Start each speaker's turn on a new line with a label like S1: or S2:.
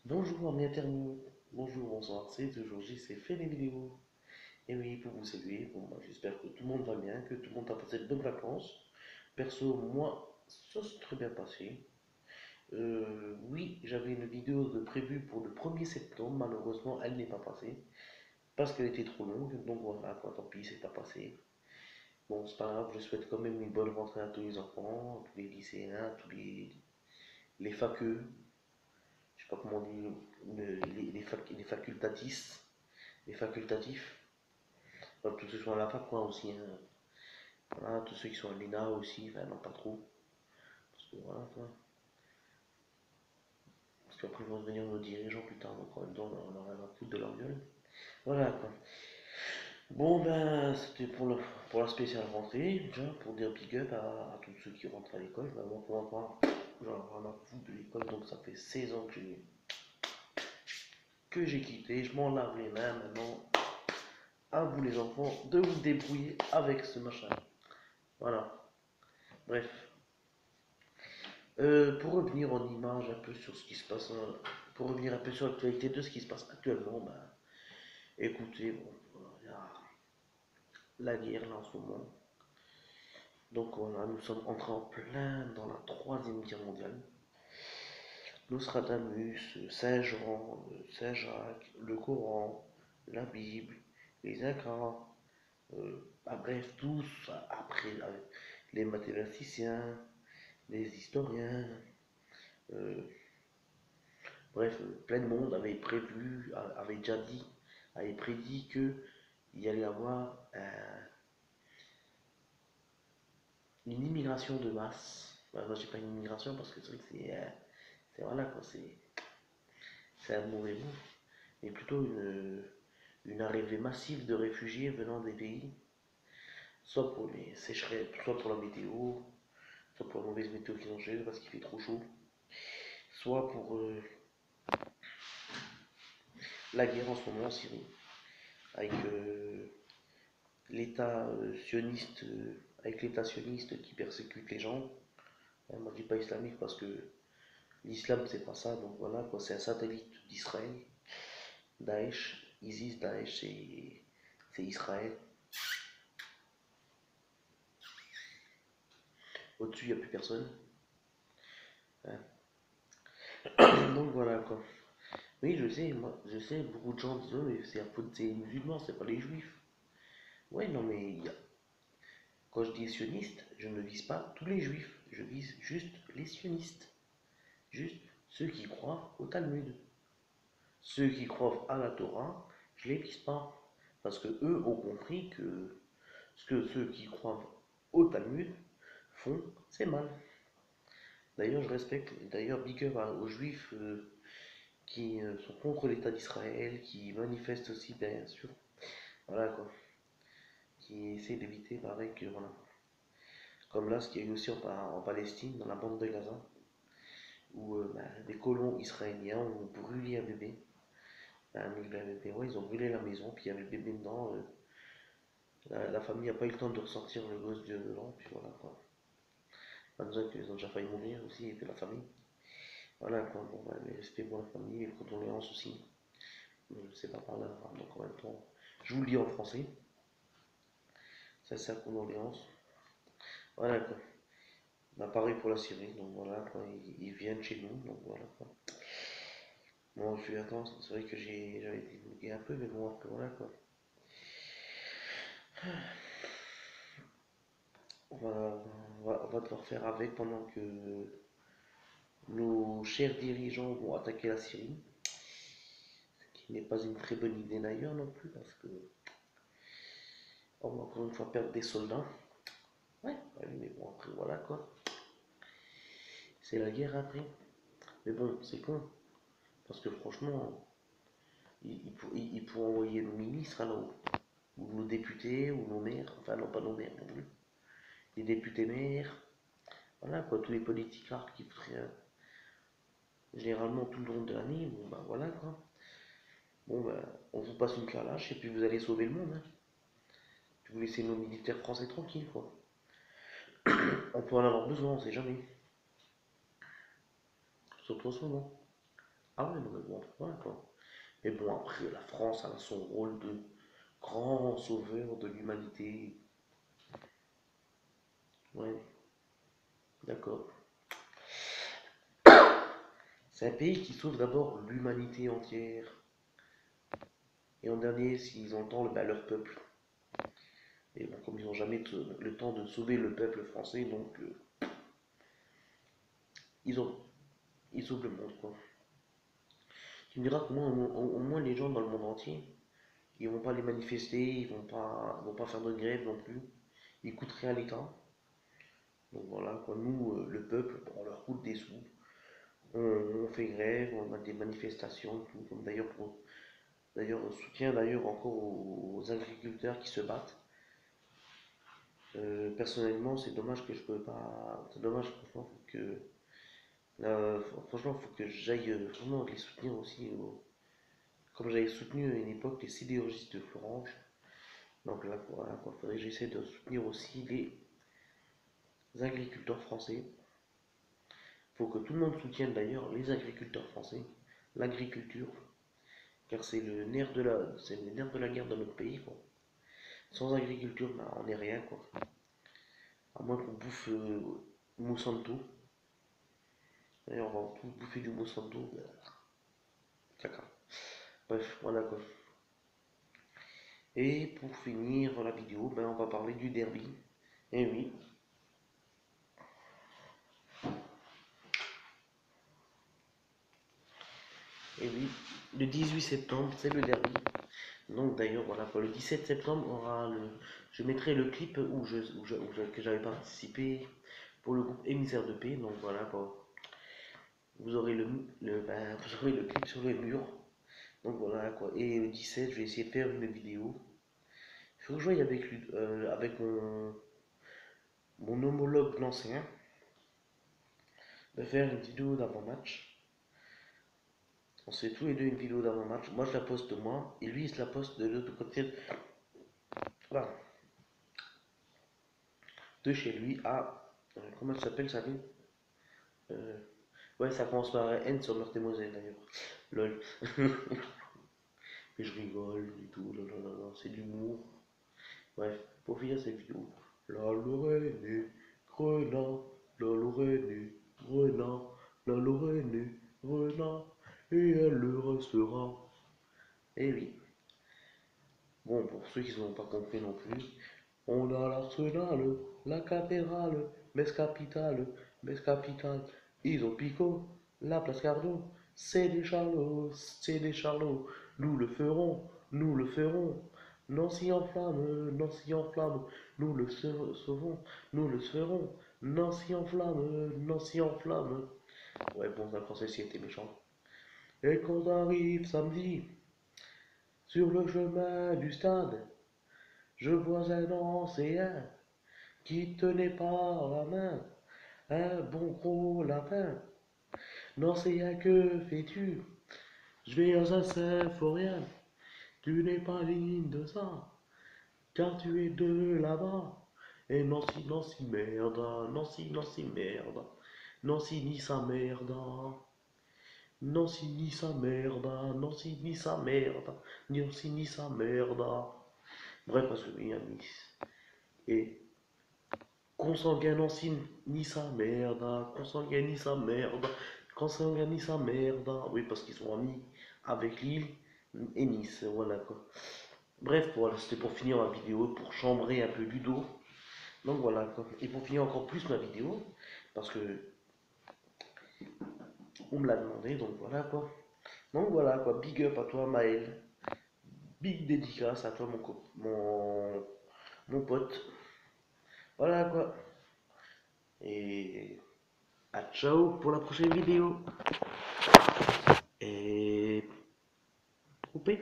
S1: Bonjour mes internautes, bonjour, bonsoir, c'est toujours JC fait les vidéos. Et oui, pour vous saluer, bon, bah, j'espère que tout le monde va bien, que tout le monde a passé de bonnes vacances. Perso, moi, ça s'est très bien passé. Oui, j'avais une vidéo de prévue pour le 1er septembre, malheureusement, elle n'est pas passée, parce qu'elle était trop longue, donc voilà, quoi, tant pis, c'est pas passé. Bon, c'est pas grave, je souhaite quand même une bonne rentrée à tous les enfants, à tous les lycéens, à tous les faqueux, je sais pas comment on dit, les facultatifs. Les facultatifs, enfin, tous ceux qui sont à la fac, quoi, aussi, hein. Voilà, tous ceux qui sont à l'ENA aussi, enfin, non, pas trop. Parce que voilà, quoi. Parce qu'après, ils vont devenir nos dirigeants plus tard, donc en même temps, on aura rien à foutre de leur gueule. Voilà, quoi. Bon, ben, c'était pour la spéciale rentrée, déjà, pour dire big up à tous ceux qui rentrent à l'école. Ben, moi, pour ma part, j'en ai rien à foutre de l'école, donc ça fait 16 ans que j'ai quitté. Je m'en lave les mains maintenant. À vous, les enfants, de vous débrouiller avec ce machin. Voilà. Bref. Pour revenir en image un peu sur ce qui se passe, pour revenir un peu sur l'actualité de ce qui se passe actuellement, ben, écoutez, bon, il y a la guerre là en ce moment. Donc voilà, nous sommes entrés en plein dans la troisième guerre mondiale. Nostradamus, Saint-Jean, Saint-Jacques, le Coran, la Bible, les Incas, bah, bref, tous, après, les mathématiciens, les historiens, euh, bref, plein de monde avait prévu, avait déjà dit, avait prédit que il y allait avoir une immigration de masse. Bah, moi, j'ai pas une immigration parce que c'est vrai que voilà quoi, c'est un mauvais mot, mais plutôt une arrivée massive de réfugiés venant des pays, soit pour les sécheresses, soit pour la météo, soit pour la mauvaise météo qu'ils ont chez eux parce qu'il fait trop chaud, soit pour la guerre en ce moment en Syrie, avec l'État sioniste, avec l'État sioniste qui persécute les gens. Moi je dis pas islamique parce que l'islam c'est pas ça, donc voilà quoi, c'est un satellite d'Israël. Daesh, ISIS, Daesh c'est Israël. Au-dessus il n'y a plus personne, hein. Donc voilà quoi. Oui je sais, moi je sais, beaucoup de gens disent oh, mais c'est à faute des musulmans, c'est pas les juifs. Ouais non mais quand je dis sioniste, je ne vise pas tous les juifs, je vise juste les sionistes. Juste ceux qui croient au Talmud. Ceux qui croient à la Torah, je les vise pas. Parce que eux ont compris que ce que ceux qui croient au Talmud font, c'est mal. D'ailleurs, je respecte, d'ailleurs, big up aux juifs qui sont contre l'État d'Israël, qui manifestent aussi, bien sûr. Voilà quoi. Qui essaient d'éviter, pareil, que voilà. Comme là, ce qu'il y a eu aussi en Palestine, dans la bande de Gaza, où des colons israéliens ont brûlé un bébé. Ouais, ils ont brûlé la maison, puis il y avait le bébé dedans. La famille n'a pas eu le temps de ressortir le gosse de dedans, puis voilà quoi. Pas besoin qu'ils ont déjà failli mourir aussi, et puis la famille. Voilà quoi, bon, bah, mes respects pour la famille, et condoléances aussi. Je ne sais pas parler arabe, donc en même temps, je vous le dis en français. Ça, c'est la condoléance. Voilà quoi. Bah, pareil pour la Syrie, donc voilà quoi, ils viennent chez nous, donc voilà quoi. Bon, je suis attends, c'est vrai que j'avais divulgué un peu, mais bon, après voilà quoi. On va devoir faire avec pendant que nos chers dirigeants vont attaquer la Syrie, ce qui n'est pas une très bonne idée d'ailleurs non plus, parce que on va encore une fois perdre des soldats. Ouais, ouais, mais bon, après voilà quoi. C'est la guerre après. Mais bon, c'est con, parce que franchement, ils pourront envoyer nos ministres alors, ou nos députés, ou nos maires, enfin non, pas nos maires non plus, les députés maires, voilà quoi, tous les politiques qui voudraient généralement tout le long de l'année, bon bah voilà quoi. Bon bah, on vous passe une clalache et puis vous allez sauver le monde, hein. Puis vous laissez nos militaires français tranquilles quoi. On peut en avoir besoin, on sait jamais. Surtout en ce moment. Ah ouais, non, mais bon, ouais, quoi. Mais bon, après, la France a son rôle de grand sauveur de l'humanité. Ouais, d'accord. C'est un pays qui sauve d'abord l'humanité entière. Et en dernier, s'ils ont le temps, ben, leur peuple. Et bon, comme ils n'ont jamais le temps de sauver le peuple français, donc ils ont, ils sauvent le monde, quoi. Tu me diras qu'au moins, au moins les gens dans le monde entier, ils vont pas les manifester, ils vont pas faire de grève non plus. Ils coûtent rien à l'État. Donc voilà, quoi. Nous, le peuple, bon, on leur coûte des sous. On fait grève, on a des manifestations, tout, comme d'ailleurs, soutien d'ailleurs encore aux agriculteurs qui se battent. Personnellement, c'est dommage que je peux pas. C'est dommage, franchement, faut que j'aille vraiment les soutenir aussi. Comme j'avais soutenu à une époque les sidérurgistes de Florange. Donc là, voilà, quoi, faudrait que j'essaie de soutenir aussi les agriculteurs français. Il faut que tout le monde soutienne d'ailleurs les agriculteurs français, l'agriculture, car c'est le nerf de la guerre dans notre pays, quoi. Sans agriculture, ben, on n'est rien, quoi. À moins qu'on bouffe Monsanto. D'ailleurs, on va tous bouffer du Monsanto. Ben, caca. Bref, voilà quoi. Et pour finir la vidéo, ben, on va parler du derby. Et oui, et oui, le 18 septembre, c'est le derby. Donc d'ailleurs, voilà quoi, le 17 septembre je mettrai le clip que j'avais participé pour le groupe Émissaire de Paix. Donc voilà quoi, vous aurez le clip sur le mur. Donc voilà quoi. Et le 17, je vais essayer de faire une vidéo. Il faut que je voie avec mon homologue l'ancien, de faire une vidéo d'avant-match. On se fait tous les deux une vidéo d'avant-match. Moi je la poste moi, et lui il se la poste de l'autre côté, voilà, de chez lui à. Comment ça s'appelle sa ville? euh, Ouais, ça commence par N sur Meurthe-et-Moselle d'ailleurs. Lol. Mais je rigole et tout, là, c'est de l'humour. Bref, pour finir cette vidéo. La Lorraine est Grenat, la Lorraine est Grenat, la Lorraine est Grenat, et elle le restera. Eh oui. Bon, pour ceux qui n'ont pas compris non plus, on a l'Arsenal, la cathédrale, Metz capitale, Metz capitale, ils ont Pico, la place Cardo, c'est des charlots, nous le ferons, nous le ferons. Nancy en flamme, nous le sauvons, nous le ferons. Nancy en flamme. Ouais, bon, un français s'y était méchant. Et quand arrive samedi, sur le chemin du stade, je vois un ancien qui tenait par la main un bon gros lapin. Nancéen, que fais-tu? Je vais à un symphorien. Tu n'es pas digne de ça, car tu es de là-bas. Et Nancy, merde, Nancy, merde, Nancy, ni sa merde, Nancy, ni sa merde, Nancy, ni sa merde, Nancy, ni sa merde. Bref, parce que oui, à Nice. Et consanguin Nancy, ni sa merde, consanguin ni sa merde, consanguin ni sa merde. Oui, parce qu'ils sont amis avec Lille et Nice, voilà quoi. Bref, voilà, c'était pour finir ma vidéo, pour chambrer un peu Ludo. Donc voilà quoi. Et pour finir encore plus ma vidéo, parce que on me l'a demandé, donc voilà quoi. Donc voilà quoi, big up à toi Maël. Big dédicace à toi mon pote. Voilà quoi. Et à ciao pour la prochaine vidéo.